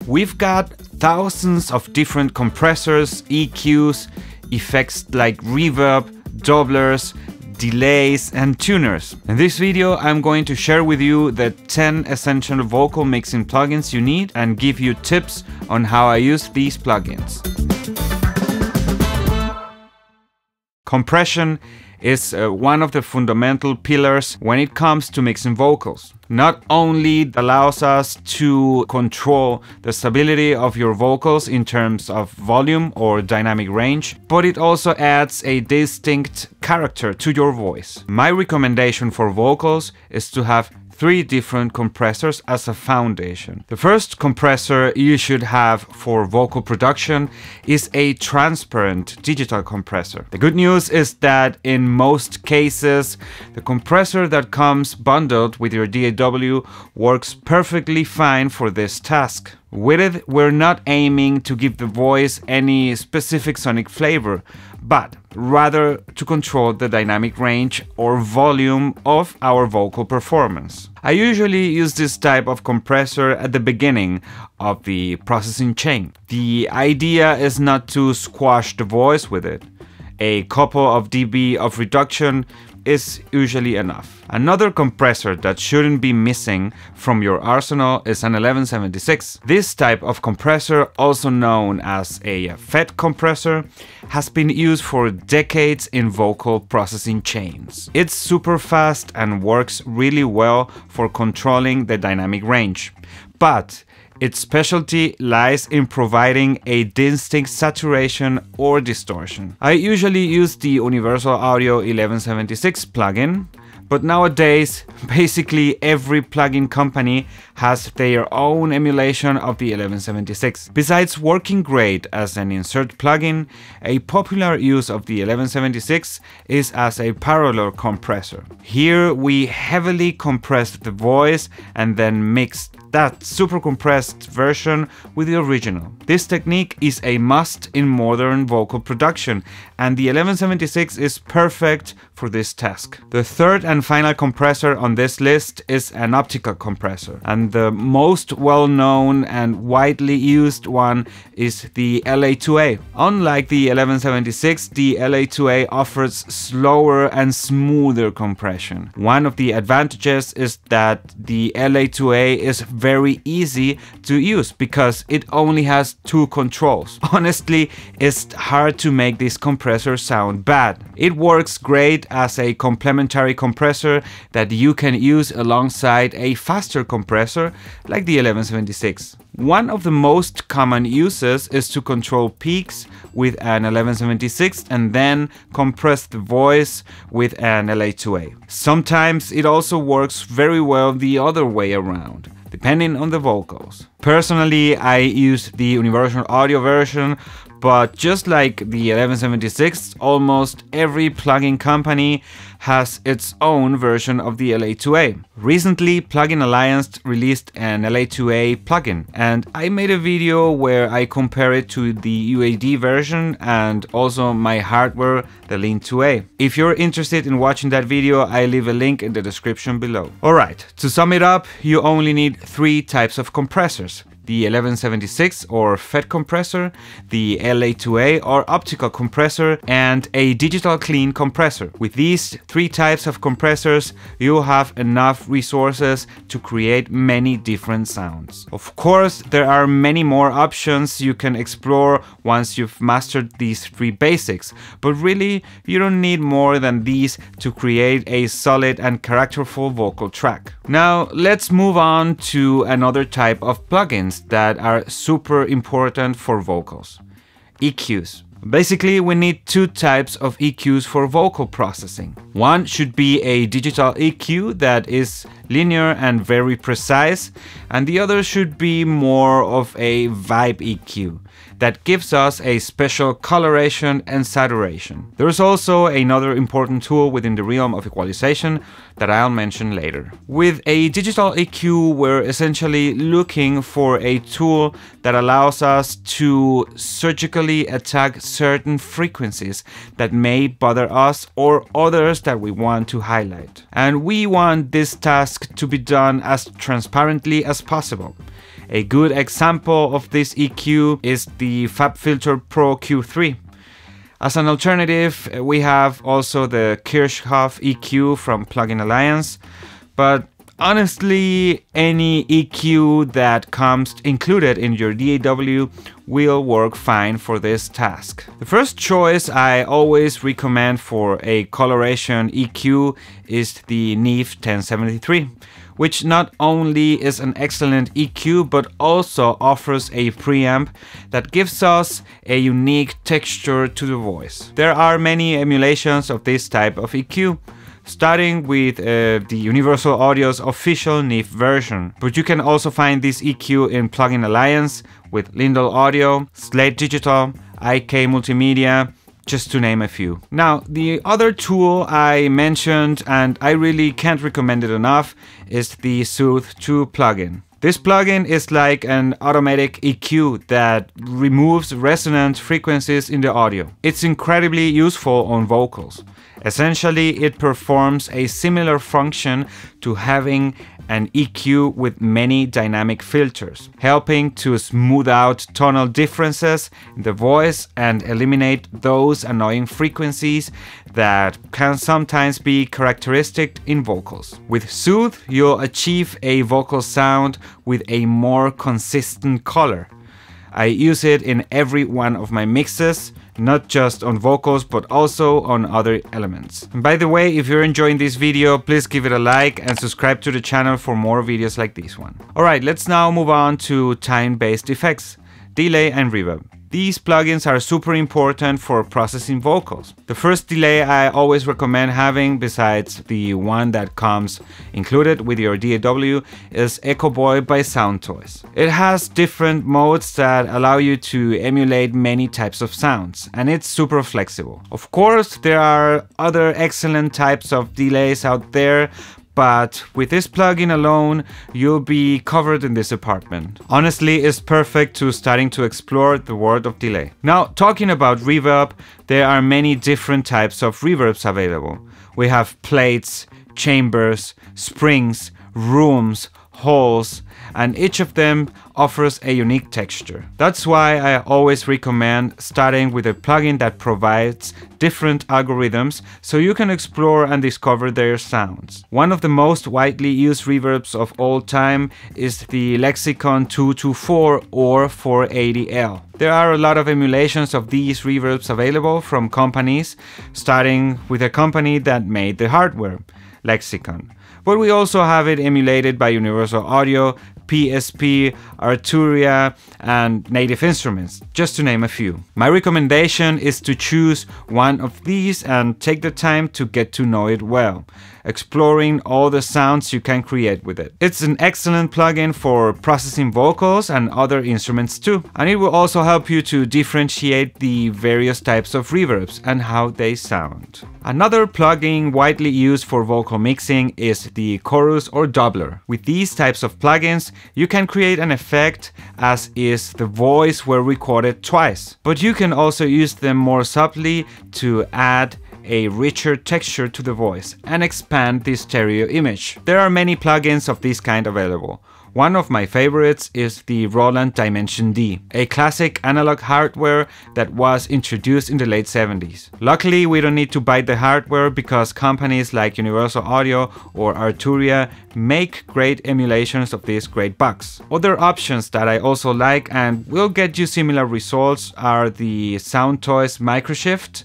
We've got thousands of different compressors, EQs, effects like reverb, doublers, delays and tuners. In this video I'm going to share with you the 10 essential vocal mixing plugins you need and give you tips on how I use these plugins. Compression is one of the fundamental pillars when it comes to mixing vocals. Not only allows us to control the stability of your vocals in terms of volume or dynamic range, but it also adds a distinct character to your voice. My recommendation for vocals is to have 3 different compressors as a foundation. The first compressor you should have for vocal production is a transparent digital compressor. The good news is that in most cases, the compressor that comes bundled with your DAW works perfectly fine for this task. With it, we're not aiming to give the voice any specific sonic flavor, but rather to control the dynamic range or volume of our vocal performance. I usually use this type of compressor at the beginning of the processing chain. The idea is not to squash the voice with it. A couple of dB of reduction is usually enough. Another compressor that shouldn't be missing from your arsenal is an 1176. This type of compressor, also known as a FET compressor, has been used for decades in vocal processing chains. It's super fast and works really well for controlling the dynamic range. But its specialty lies in providing a distinct saturation or distortion. I usually use the Universal Audio 1176 plugin, but nowadays basically every plugin company has their own emulation of the 1176. Besides working great as an insert plugin, a popular use of the 1176 is as a parallel compressor. Here we heavily compress the voice and then mix that super compressed version with the original. This technique is a must in modern vocal production, and the 1176 is perfect for this task. The third and final compressor on this list is an optical compressor, and the most well-known and widely used one is the LA2A. Unlike the 1176, the LA2A offers slower and smoother compression. One of the advantages is that the LA2A is very easy to use because it only has 2 controls. Honestly, it's hard to make this compressor sound bad. It works great as a complementary compressor that you can use alongside a faster compressor like the 1176. One of the most common uses is to control peaks with an 1176 and then compress the voice with an LA2A. Sometimes it also works very well the other way around, depending on the vocals. Personally, I use the Universal Audio version, but just like the 1176, almost every plugin company has its own version of the LA2A. Recently, Plugin Alliance released an LA2A plugin, and I made a video where I compare it to the UAD version and also my hardware, the Lean 2A. If you're interested in watching that video, I leave a link in the description below. Alright, to sum it up, you only need 3 types of compressors: the 1176 or FET compressor, the LA2A or optical compressor, and a digital clean compressor. With these 3 types of compressors, you'll have enough resources to create many different sounds. Of course, there are many more options you can explore once you've mastered these 3 basics, but really, you don't need more than these to create a solid and characterful vocal track. Now, let's move on to another type of plugins that are super important for vocals: EQs. Basically, we need 2 types of EQs for vocal processing. One should be a digital EQ that is linear and very precise, and the other should be more of a vibe EQ that gives us a special coloration and saturation. There's also another important tool within the realm of equalization that I'll mention later. With a digital EQ, we're essentially looking for a tool that allows us to surgically attack certain frequencies that may bother us or others that we want to highlight. And we want this task to be done as transparently as possible. A good example of this EQ is the FabFilter Pro Q3. As an alternative, we have also the Kirchhoff EQ from Plugin Alliance, but honestly, any EQ that comes included in your DAW will work fine for this task. The first choice I always recommend for a coloration EQ is the Neve 1073, which not only is an excellent EQ but also offers a preamp that gives us a unique texture to the voice. There are many emulations of this type of EQ, starting with the Universal Audio's official Neve version. But you can also find this EQ in Plugin Alliance with Lindell Audio, Slate Digital, IK Multimedia, just to name a few. Now, the other tool I mentioned, and I really can't recommend it enough, is the Soothe 2 plugin. This plugin is like an automatic EQ that removes resonant frequencies in the audio. It's incredibly useful on vocals. Essentially, it performs a similar function to having an EQ with many dynamic filters, helping to smooth out tonal differences in the voice and eliminate those annoying frequencies that can sometimes be characteristic in vocals. With Soothe, you'll achieve a vocal sound with a more consistent color. I use it in every one of my mixes, not just on vocals but also on other elements. And by the way, if you're enjoying this video, please give it a like and subscribe to the channel for more videos like this one. Alright, let's now move on to time-based effects, delay and reverb. These plugins are super important for processing vocals. The first delay I always recommend having, besides the one that comes included with your DAW, is EchoBoy by Soundtoys. It has different modes that allow you to emulate many types of sounds, and it's super flexible. Of course, there are other excellent types of delays out there, but with this plugin alone, you'll be covered in this department. Honestly, it's perfect to starting to explore the world of delay. Now, talking about reverb, there are many different types of reverbs available. We have plates, chambers, springs, rooms, holes, and each of them offers a unique texture. That's why I always recommend starting with a plugin that provides different algorithms so you can explore and discover their sounds. One of the most widely used reverbs of all time is the Lexicon 224 or 480L. There are a lot of emulations of these reverbs available from companies, starting with a company that made the hardware, Lexicon. But we also have it emulated by Universal Audio, PSP, Arturia, and Native Instruments, just to name a few. My recommendation is to choose one of these and take the time to get to know it well, exploring all the sounds you can create with it. It's an excellent plugin for processing vocals and other instruments too, and it will also help you to differentiate the various types of reverbs and how they sound. Another plugin widely used for vocal mixing is the chorus or doubler. With these types of plugins, you can create an effect as if the voice were recorded twice, but you can also use them more subtly to add a richer texture to the voice and expand the stereo image. There are many plugins of this kind available. One of my favorites is the Roland Dimension D, a classic analog hardware that was introduced in the late 70s. Luckily, we don't need to buy the hardware because companies like Universal Audio or Arturia make great emulations of these great bugs. Other options that I also like and will get you similar results are the Soundtoys Microshift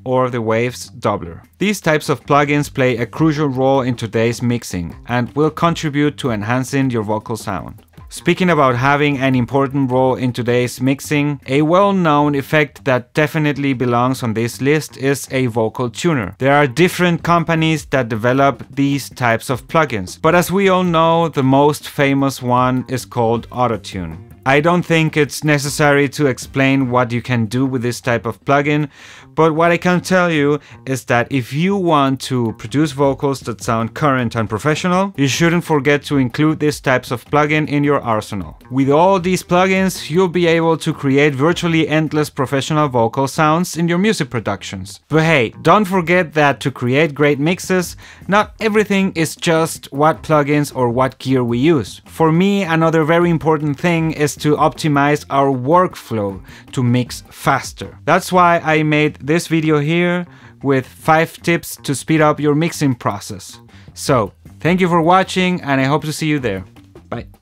or the Waves Doubler. These types of plugins play a crucial role in today's mixing and will contribute to enhancing your vocal sound. Speaking about having an important role in today's mixing, a well-known effect that definitely belongs on this list is a vocal tuner. There are different companies that develop these types of plugins, but as we all know, the most famous one is called Autotune. I don't think it's necessary to explain what you can do with this type of plugin, but what I can tell you is that if you want to produce vocals that sound current and professional, you shouldn't forget to include these types of plugin in your arsenal. With all these plugins, you'll be able to create virtually endless professional vocal sounds in your music productions. But hey, don't forget that to create great mixes, not everything is just what plugins or what gear we use. For me, another very important thing is to optimize our workflow to mix faster. That's why I made this video here with 5 tips to speed up your mixing process. So, thank you for watching and I hope to see you there. Bye.